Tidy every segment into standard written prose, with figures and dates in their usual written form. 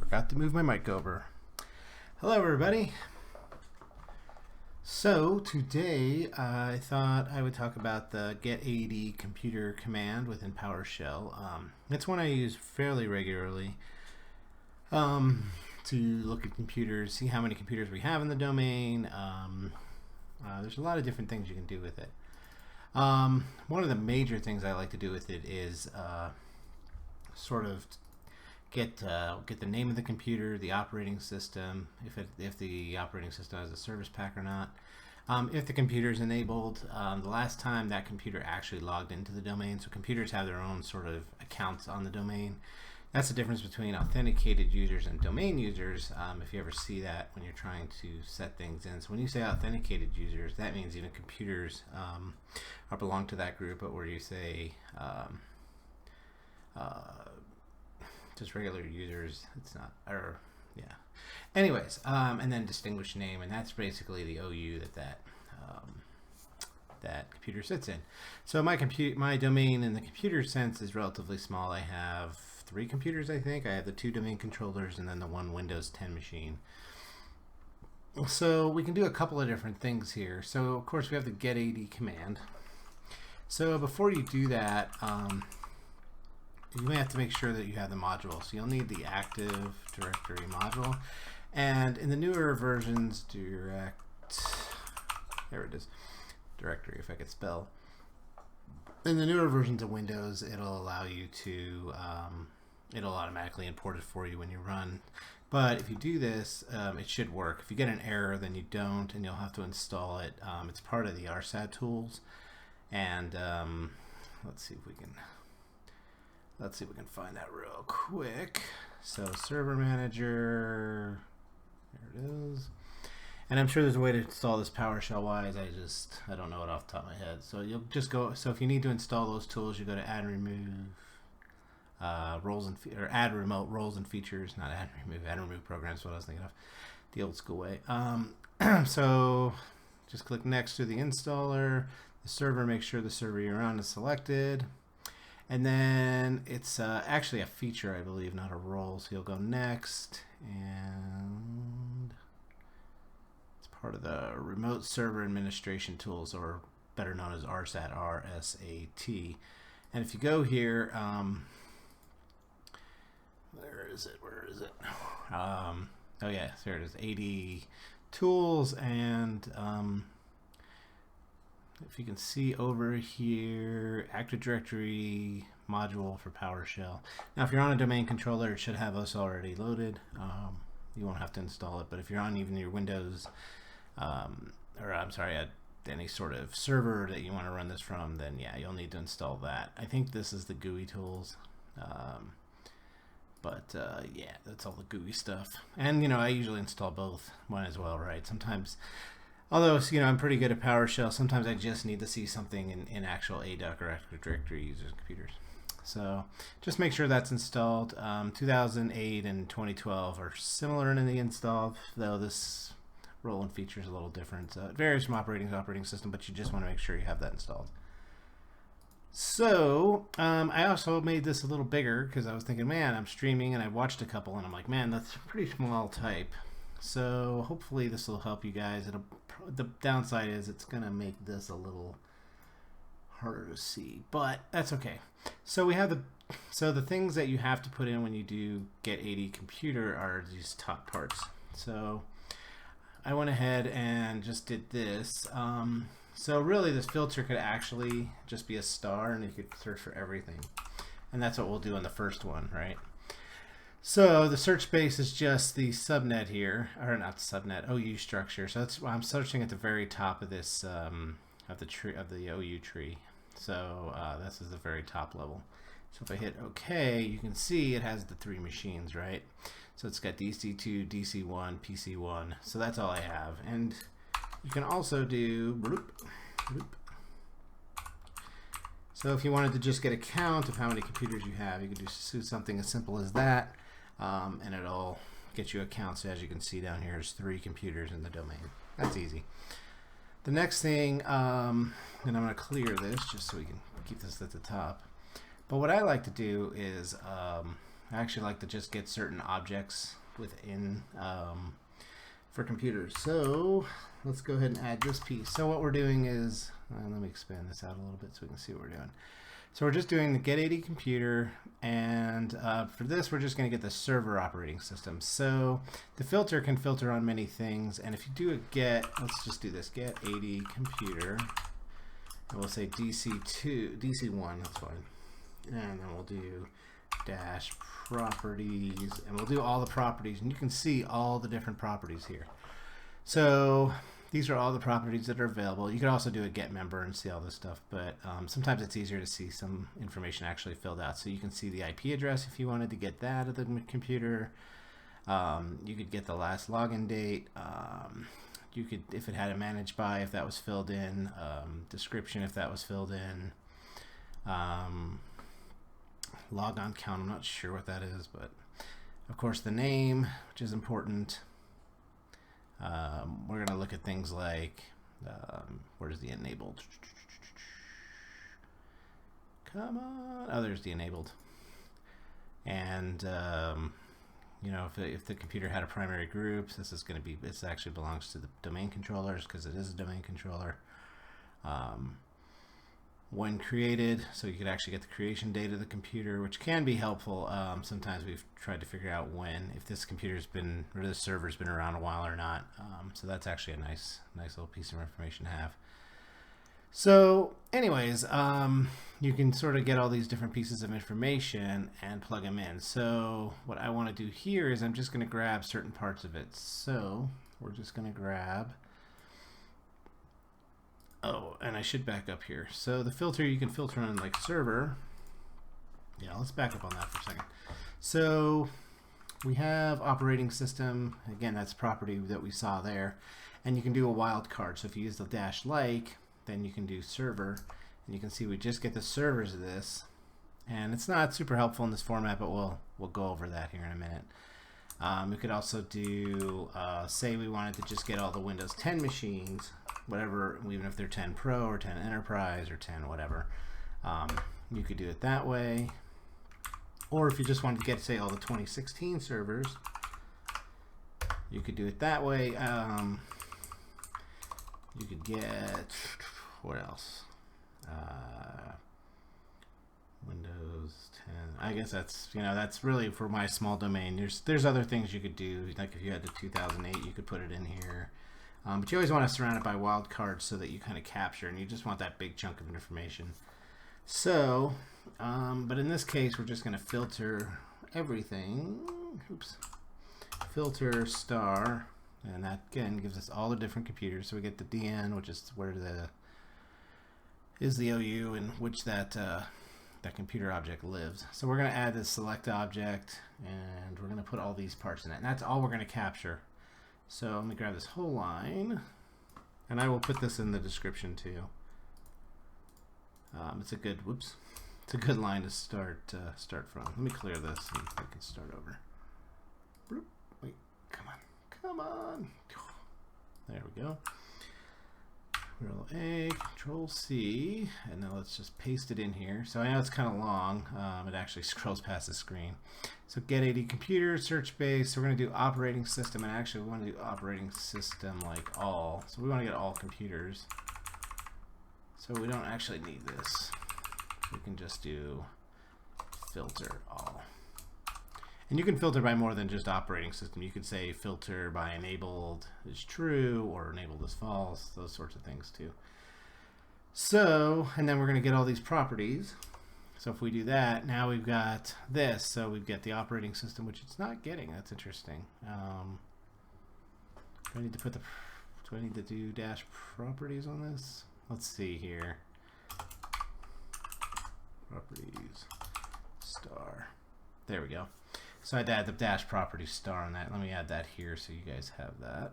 Forgot to move my mic over. Hello everybody. So today I thought I would talk about the Get-ADComputer command within PowerShell. It's one I use fairly regularly to look at computers, see how many computers we have in the domain. There's a lot of different things you can do with it. One of the major things I like to do with it is sort of get the name of the computer, the operating system, if the operating system has a service pack or not, if the computer is enabled, the last time that computer actually logged into the domain. So computers have their own sort of accounts on the domain. That's the difference between authenticated users and domain users, if you ever see that when you're trying to set things in. So when you say authenticated users, that means even computers belong to that group, but where you say just regular users, it's not, or yeah. Anyways, and then distinguished name, and that's basically the OU that computer sits in. So my domain in the computer sense is relatively small. I have 3 computers, I think. I have the 2 domain controllers and then the 1 Windows 10 machine. So we can do a couple of different things here. So of course we have the Get-AD command. So before you do that, you may have to make sure that you have the module. So you'll need the Active Directory module. And in the newer versions, there it is, directory, if I could spell. In the newer versions of Windows, it'll allow you to, it'll automatically import it for you when you run. But if you do this, it should work. If you get an error, then you don't, and you'll have to install it. It's part of the RSAT tools. And let's see if we can find that real quick. So Server Manager, there it is. And I'm sure there's a way to install this PowerShell wise. I don't know it off the top of my head. So you'll just go, so if you need to install those tools, you go to add and remove add remote roles and features, not add and remove programs, what I was thinking of, the old school way. So just click next to the installer, the server, make sure the server you're on is selected. And then it's actually a feature, I believe, not a role. So you'll go next, and it's part of the Remote Server Administration Tools, or better known as RSAT, R-S-A-T. And if you go here, where is it? Oh yeah, there it is, AD Tools, and if you can see over here, Active Directory module for PowerShell. Now, if you're on a domain controller, it should have us already loaded. You won't have to install it, but if you're on even your Windows, any sort of server that you want to run this from, then yeah, you'll need to install that. I think this is the GUI tools, yeah, that's all the GUI stuff. And I usually install both, might as well, right? Sometimes. Although, I'm pretty good at PowerShell, sometimes I just need to see something in actual ADUC or Active Directory users' computers. So just make sure that's installed. 2008 and 2012 are similar in the install, though this role and feature is a little different. It varies from operating to operating system, but you just want to make sure you have that installed. So I also made this a little bigger because I was thinking, man, I'm streaming and I watched a couple and I'm like, man, that's a pretty small type. So hopefully this will help you guys. The downside is it's going to make this a little harder to see, but that's okay. So we have the things that you have to put in when you do Get-ADComputer are these top parts. So I went ahead and just did this. So really this filter could actually just be a star and you could search for everything. And that's what we'll do on the first one, right? So the search base is just the subnet here, or not subnet, OU structure. So that's why I'm searching at the very top of this of the OU tree. So this is the very top level. So if I hit OK, you can see it has the 3 machines, right? So it's got DC2, DC1, PC1. So that's all I have. And you can also do bloop, bloop. So if you wanted to just get a count of how many computers you have, you could do something as simple as that. And it'll get you a count. So as you can see down here, there's 3 computers in the domain. That's easy. The next thing, and I'm going to clear this just so we can keep this at the top. But what I like to do is I actually like to just get certain objects within for computers. So let's go ahead and add this piece. So what we're doing is, let me expand this out a little bit so we can see what we're doing. So we're just doing the Get-ADComputer, and for this we're just going to get the server operating system. So the filter can filter on many things, and if you do a get, let's just do this, Get-ADComputer, and we'll say DC1, that's fine. And then we'll do dash properties, and we'll do all the properties, and you can see all the different properties here. So these are all the properties that are available. You could also do a get member and see all this stuff, but sometimes it's easier to see some information actually filled out. So you can see the IP address if you wanted to get that of the computer. You could get the last login date. You could, if it had a managed by, if that was filled in, description if that was filled in, logon count, I'm not sure what that is, but of course the name, which is important. We're going to look at things like where's the enabled? Come on. Oh, there's the enabled. And you know, if the computer had a primary group, this is going to be, this actually belongs to the domain controllers because it is a domain controller. When created, so you could actually get the creation date of the computer, which can be helpful. Sometimes we've tried to figure out when, if this computer's been, or this server's been around a while or not. So that's actually a nice little piece of information to have. So anyways, you can sort of get all these different pieces of information and plug them in. So what I want to do here is I'm just going to grab certain parts of it. So we're just going to grab, oh, and I should back up here. So the filter, you can filter on like server. Yeah, let's back up on that for a second. So we have operating system. Again, that's property that we saw there. And you can do a wildcard. So if you use the dash like, then you can do server. And you can see we just get the servers of this. And it's not super helpful in this format, but we'll go over that here in a minute. We could also do, say we wanted to just get all the Windows 10 machines, whatever, even if they're 10 Pro or 10 Enterprise or 10 whatever. You could do it that way. Or if you just wanted to get, say, all the 2016 servers, you could do it that way. You could get, what else? Windows 10. I guess that's, you know, that's really for my small domain. There's other things you could do, like if you had the 2008, you could put it in here. But you always want to surround it by wildcards so that you kind of capture, and you just want that big chunk of information. So, but in this case, we're just going to filter everything. Oops. Filter star, and that again gives us all the different computers. So we get the DN, which is where the OU in which that computer object lives. So we're going to add this select object, and we're going to put all these parts in it, and that's all we're going to capture. So let me grab this whole line, and I will put this in the description too. It's a good, whoops, it's a good line to start from. Let me clear this and I can start over. Wait, come on. There we go. Control A, Control C, and now let's just paste it in here. So I know it's kind of long. It actually scrolls past the screen. So Get-ADComputer SearchBase. So we're going to do operating system, and actually we want to do operating system like all. So we want to get all computers. So we don't actually need this. We can just do filter all. And you can filter by more than just operating system. You could say filter by enabled is true or enabled is false, those sorts of things too. So, and then we're going to get all these properties. So if we do that, now we've got this. So we've got the operating system, which it's not getting. That's interesting. Do I need to put the, do I need to do dash properties on this? Let's see here. Properties star. There we go. So I had to add the dash property star on that. Let me add that here so you guys have that.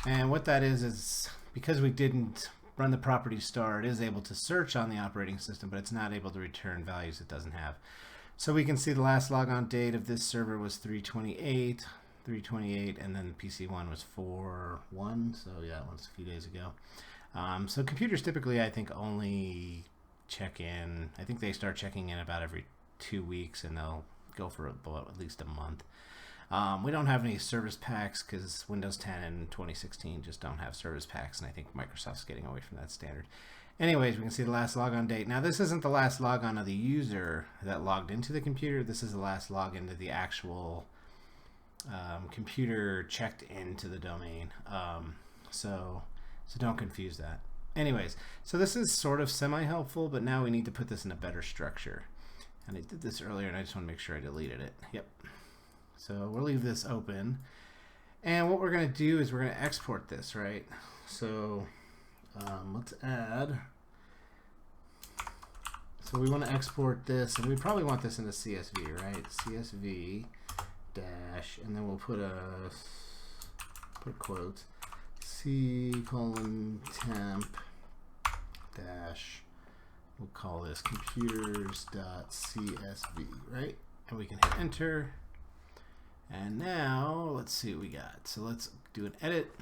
And what that is because we didn't run the property star, it is able to search on the operating system, but it's not able to return values it doesn't have. So we can see the last logon date of this server was 3/28, and then PC1 was 4/1, so yeah, that was a few days ago. So computers typically, I think, only check in. I think they start checking in about every 2 weeks, and they'll go for about at least a month. We don't have any service packs because Windows 10 and 2016 just don't have service packs, and I think Microsoft's getting away from that standard. Anyways, we can see the last logon date. Now, this isn't the last logon of the user that logged into the computer. This is the last login to the actual computer checked into the domain. So don't confuse that. Anyways, so this is sort of semi-helpful, but now we need to put this in a better structure. And I did this earlier, and I just want to make sure I deleted it. Yep. So we'll leave this open. And what we're going to do is we're going to export this, right? So let's add. So we want to export this, and we probably want this in the CSV, right? CSV dash, and then we'll put quotes, C:temp dash, we'll call this computers.csv, right? And we can hit enter. And now let's see what we got. So let's do an edit.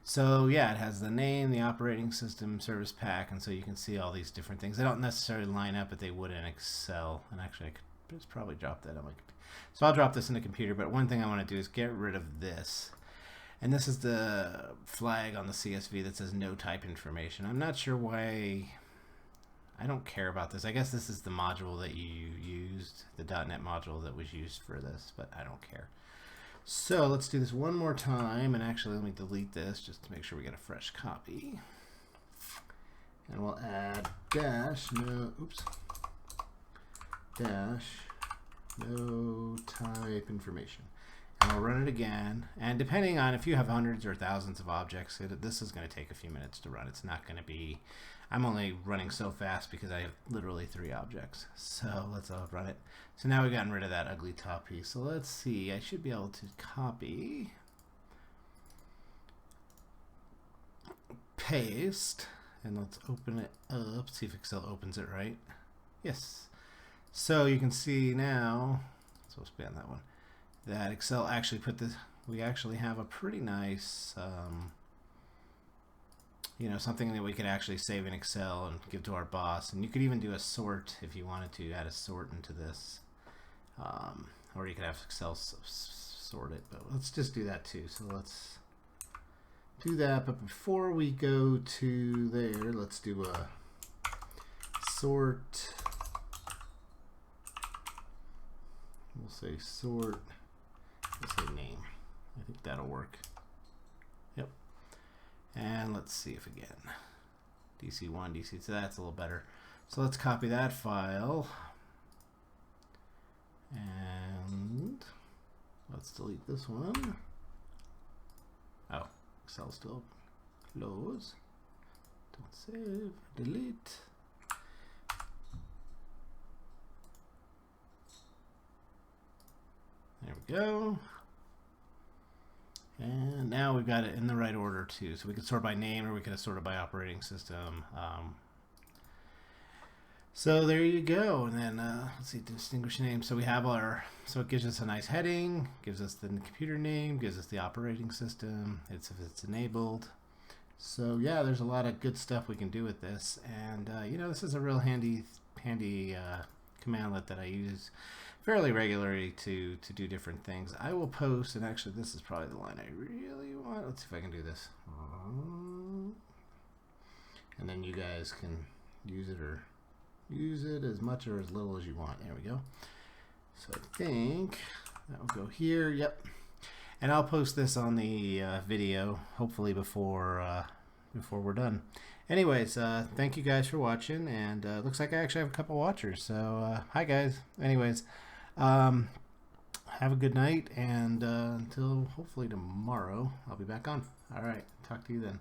So yeah, it has the name, the operating system service pack, and so you can see all these different things. They don't necessarily line up, but they would in Excel. And actually, I could just probably drop that on my computer. So I'll drop this in the computer, but one thing I want to do is get rid of this. And this is the flag on the CSV that says NoTypeInformation. I'm not sure why. I don't care about this. I guess this is the module that you used, the .NET module that was used for this, but I don't care. So let's do this one more time, and actually let me delete this just to make sure we get a fresh copy. And we'll add dash no type information. And we'll run it again. And depending on if you have hundreds or thousands of objects, this is going to take a few minutes to run. It's not going to be, I'm only running so fast because I have literally 3 objects. So let's run it. So now we've gotten rid of that ugly top piece. So let's see, I should be able to copy, paste, and let's open it up, see if Excel opens it right. Yes. So you can see now, it's supposed to be on that one, that Excel actually put this, we actually have a pretty nice, you know, something that we could actually save in Excel and give to our boss. And you could even do a sort if you wanted to add a sort into this. Or you could have Excel sort it, but let's just do that too. So let's do that. But before we go to there, let's do a sort. We'll say sort. Let's say name. I think that'll work. Yep. And let's see if again. DC1, DC2, so that's a little better. So let's copy that file. And let's delete this one. Oh, Excel's still close. Don't save, delete. There we go. And now we've got it in the right order too. So we could sort by name, or we could have sorted by operating system. So there you go. And then let's see, distinguished name. So we have our, so it gives us a nice heading, gives us the computer name, gives us the operating system, if it's enabled. So yeah, there's a lot of good stuff we can do with this. And you know, this is a real handy commandlet that I use fairly regularly to do different things. I will post, and actually this is probably the line I really want. Let's see if I can do this. And then you guys can use it, or use it as much or as little as you want. There we go. So I think that will go here. Yep. And I'll post this on the video, hopefully before we're done. Anyways, thank you guys for watching, and looks like I actually have a couple watchers. So hi guys. Anyways, have a good night, and until hopefully tomorrow, I'll be back on. All right, talk to you then.